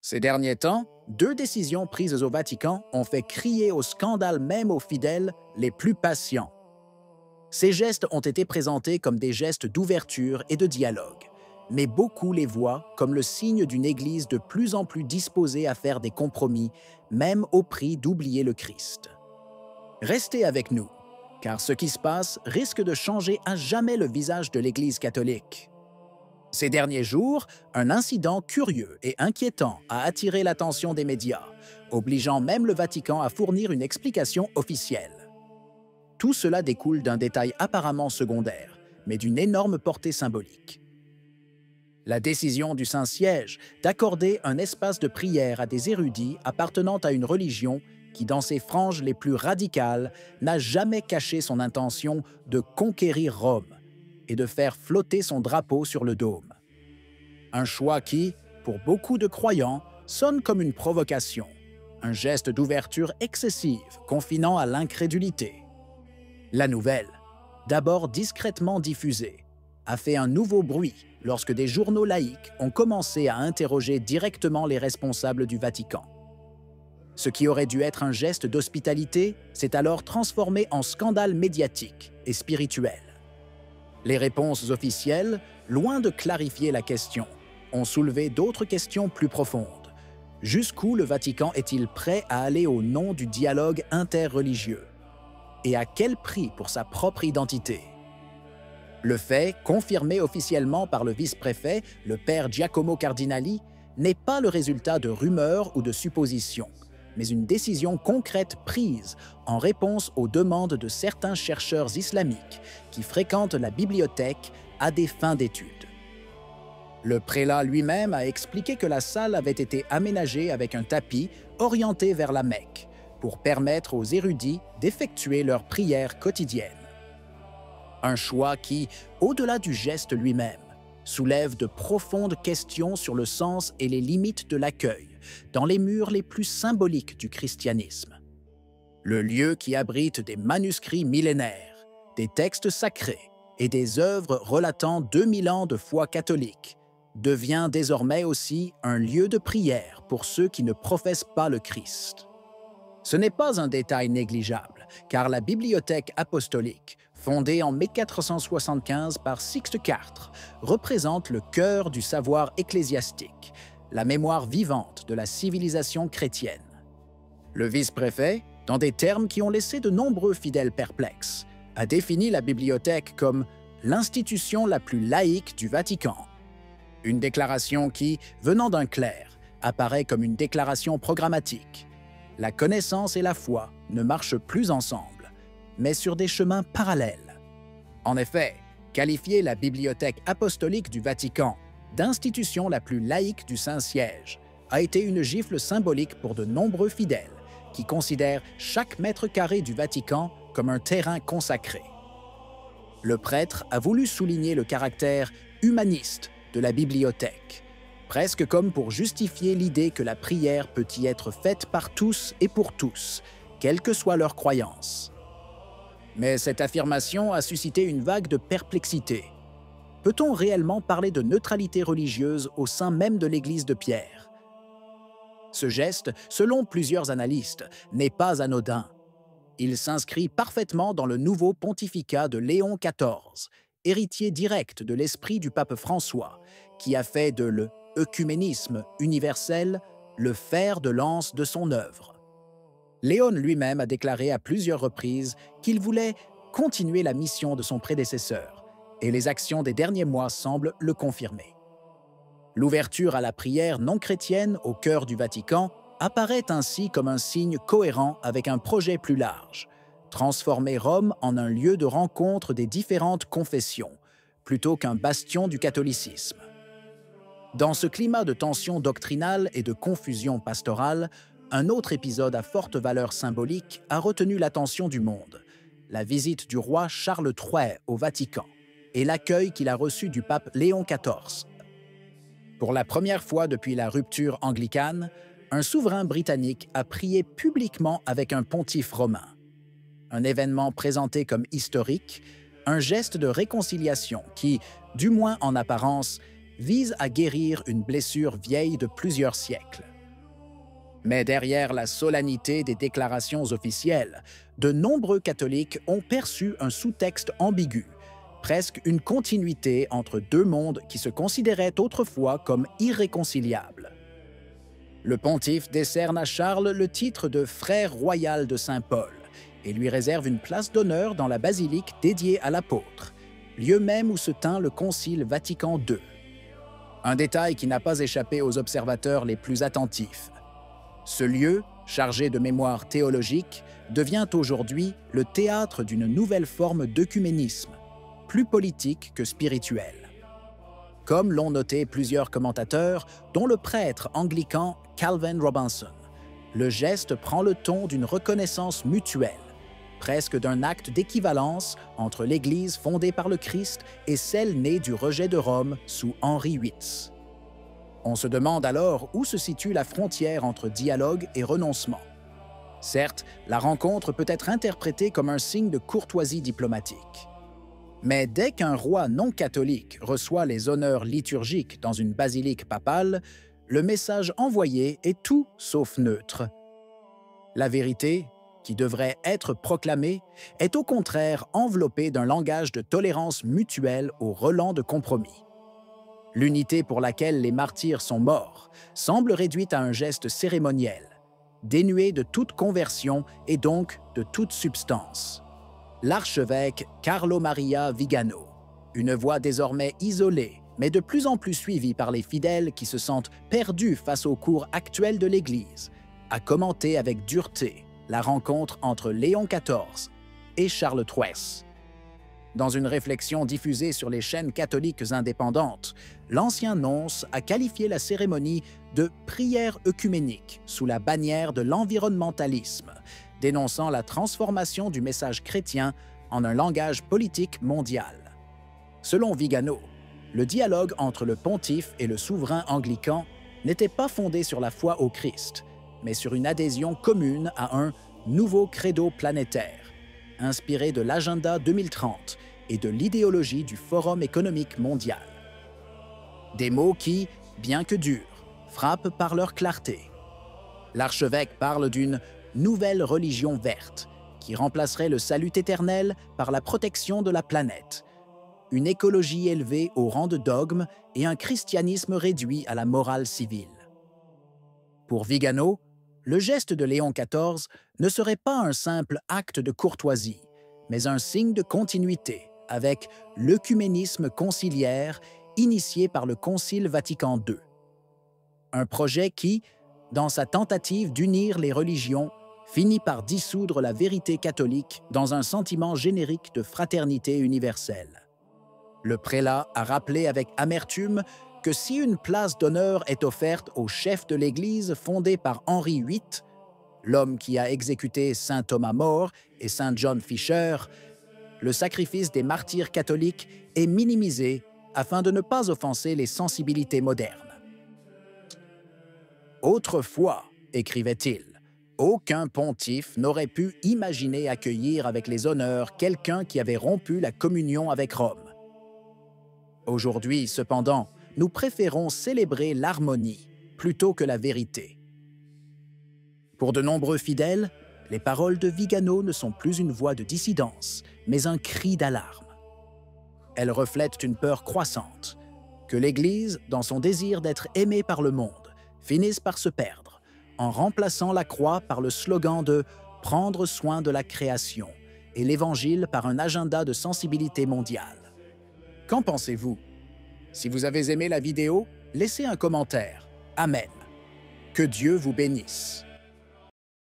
Ces derniers temps, deux décisions prises au Vatican ont fait crier au scandale même aux fidèles les plus patients. Ces gestes ont été présentés comme des gestes d'ouverture et de dialogue, mais beaucoup les voient comme le signe d'une Église de plus en plus disposée à faire des compromis, même au prix d'oublier le Christ. Restez avec nous, car ce qui se passe risque de changer à jamais le visage de l'Église catholique. Ces derniers jours, un incident curieux et inquiétant a attiré l'attention des médias, obligeant même le Vatican à fournir une explication officielle. Tout cela découle d'un détail apparemment secondaire, mais d'une énorme portée symbolique. La décision du Saint-Siège d'accorder un espace de prière à des érudits appartenant à une religion qui, dans ses franges les plus radicales, n'a jamais caché son intention de conquérir Rome et de faire flotter son drapeau sur le dôme. Un choix qui, pour beaucoup de croyants, sonne comme une provocation, un geste d'ouverture excessive confinant à l'incrédulité. La nouvelle, d'abord discrètement diffusée, a fait un nouveau bruit lorsque des journaux laïques ont commencé à interroger directement les responsables du Vatican. Ce qui aurait dû être un geste d'hospitalité s'est alors transformé en scandale médiatique et spirituel. Les réponses officielles, loin de clarifier la question, ont soulevé d'autres questions plus profondes. Jusqu'où le Vatican est-il prêt à aller au nom du dialogue interreligieux? Et à quel prix pour sa propre identité? Le fait, confirmé officiellement par le vice-préfet, le père Giacomo Cardinali, n'est pas le résultat de rumeurs ou de suppositions, mais une décision concrète prise en réponse aux demandes de certains chercheurs islamiques qui fréquentent la bibliothèque à des fins d'études. Le prélat lui-même a expliqué que la salle avait été aménagée avec un tapis orienté vers la Mecque pour permettre aux érudits d'effectuer leurs prières quotidiennes. Un choix qui, au-delà du geste lui-même, soulève de profondes questions sur le sens et les limites de l'accueil dans les murs les plus symboliques du christianisme. Le lieu qui abrite des manuscrits millénaires, des textes sacrés et des œuvres relatant 2000 ans de foi catholique devient désormais aussi un lieu de prière pour ceux qui ne professent pas le Christ. Ce n'est pas un détail négligeable, car la bibliothèque apostolique, fondée en mai 475 par Sixte IV, représente le cœur du savoir ecclésiastique, la mémoire vivante de la civilisation chrétienne. Le vice-préfet, dans des termes qui ont laissé de nombreux fidèles perplexes, a défini la bibliothèque comme l'institution la plus laïque du Vatican. Une déclaration qui, venant d'un clerc, apparaît comme une déclaration programmatique. La connaissance et la foi ne marchent plus ensemble, mais sur des chemins parallèles. En effet, qualifier la bibliothèque apostolique du Vatican d'institution la plus laïque du Saint-Siège a été une gifle symbolique pour de nombreux fidèles qui considèrent chaque mètre carré du Vatican comme un terrain consacré. Le prêtre a voulu souligner le caractère humaniste de la bibliothèque, presque comme pour justifier l'idée que la prière peut y être faite par tous et pour tous, quelle que soit leur croyance. Mais cette affirmation a suscité une vague de perplexité. Peut-on réellement parler de neutralité religieuse au sein même de l'Église de Pierre? Ce geste, selon plusieurs analystes, n'est pas anodin. Il s'inscrit parfaitement dans le nouveau pontificat de Léon XIV, héritier direct de l'esprit du pape François, qui a fait de l'œcuménisme universel le fer de lance de son œuvre. Léon lui-même a déclaré à plusieurs reprises qu'il voulait continuer la mission de son prédécesseur, et les actions des derniers mois semblent le confirmer. L'ouverture à la prière non chrétienne au cœur du Vatican apparaît ainsi comme un signe cohérent avec un projet plus large, transformer Rome en un lieu de rencontre des différentes confessions, plutôt qu'un bastion du catholicisme. Dans ce climat de tension doctrinale et de confusion pastorale, un autre épisode à forte valeur symbolique a retenu l'attention du monde, la visite du roi Charles III au Vatican et l'accueil qu'il a reçu du pape Léon XIV. Pour la première fois depuis la rupture anglicane, un souverain britannique a prié publiquement avec un pontife romain. Un événement présenté comme historique, un geste de réconciliation qui, du moins en apparence, vise à guérir une blessure vieille de plusieurs siècles. Mais derrière la solennité des déclarations officielles, de nombreux catholiques ont perçu un sous-texte ambigu, presque une continuité entre deux mondes qui se considéraient autrefois comme irréconciliables. Le pontife décerne à Charles le titre de frère royal de Saint-Paul et lui réserve une place d'honneur dans la basilique dédiée à l'apôtre, lieu même où se tint le Concile Vatican II. Un détail qui n'a pas échappé aux observateurs les plus attentifs. Ce lieu, chargé de mémoire théologique, devient aujourd'hui le théâtre d'une nouvelle forme d'œcuménisme, plus politique que spirituel. Comme l'ont noté plusieurs commentateurs, dont le prêtre anglican Calvin Robinson, le geste prend le ton d'une reconnaissance mutuelle, presque d'un acte d'équivalence entre l'Église fondée par le Christ et celle née du rejet de Rome sous Henri VIII. On se demande alors où se situe la frontière entre dialogue et renoncement. Certes, la rencontre peut être interprétée comme un signe de courtoisie diplomatique. Mais dès qu'un roi non catholique reçoit les honneurs liturgiques dans une basilique papale, le message envoyé est tout sauf neutre. La vérité, qui devrait être proclamée, est au contraire enveloppée d'un langage de tolérance mutuelle au relent de compromis. L'unité pour laquelle les martyrs sont morts semble réduite à un geste cérémoniel, dénué de toute conversion et donc de toute substance. L'archevêque Carlo Maria Vigano, une voix désormais isolée, mais de plus en plus suivie par les fidèles qui se sentent perdus face au cours actuel de l'Église, a commenté avec dureté la rencontre entre Léon XIV et Charles III. Dans une réflexion diffusée sur les chaînes catholiques indépendantes, l'ancien nonce a qualifié la cérémonie de « prière œcuménique » sous la bannière de l'environnementalisme, dénonçant la transformation du message chrétien en un langage politique mondial. Selon Vigano, le dialogue entre le pontife et le souverain anglican n'était pas fondé sur la foi au Christ, mais sur une adhésion commune à un « nouveau credo planétaire », inspiré de l'Agenda 2030 et de l'idéologie du Forum économique mondial. Des mots qui, bien que durs, frappent par leur clarté. L'archevêque parle d'une « nouvelle religion verte » qui remplacerait le salut éternel par la protection de la planète, une écologie élevée au rang de dogme et un christianisme réduit à la morale civile. Pour Vigano, le geste de Léon XIV ne serait pas un simple acte de courtoisie, mais un signe de continuité avec l'œcuménisme conciliaire initié par le Concile Vatican II. Un projet qui, dans sa tentative d'unir les religions, finit par dissoudre la vérité catholique dans un sentiment générique de fraternité universelle. Le prélat a rappelé avec amertume que si une place d'honneur est offerte au chef de l'Église fondé par Henri VIII, l'homme qui a exécuté saint Thomas More et saint John Fisher, le sacrifice des martyrs catholiques est minimisé afin de ne pas offenser les sensibilités modernes. Autrefois, écrivait-il, aucun pontife n'aurait pu imaginer accueillir avec les honneurs quelqu'un qui avait rompu la communion avec Rome. Aujourd'hui, cependant, nous préférons célébrer l'harmonie plutôt que la vérité. Pour de nombreux fidèles, les paroles de Vigano ne sont plus une voix de dissidence, mais un cri d'alarme. Elles reflètent une peur croissante, que l'Église, dans son désir d'être aimée par le monde, finisse par se perdre, en remplaçant la croix par le slogan de « prendre soin de la création » et l'Évangile par un agenda de sensibilité mondiale. Qu'en pensez-vous? Si vous avez aimé la vidéo, laissez un commentaire. Amen. Que Dieu vous bénisse.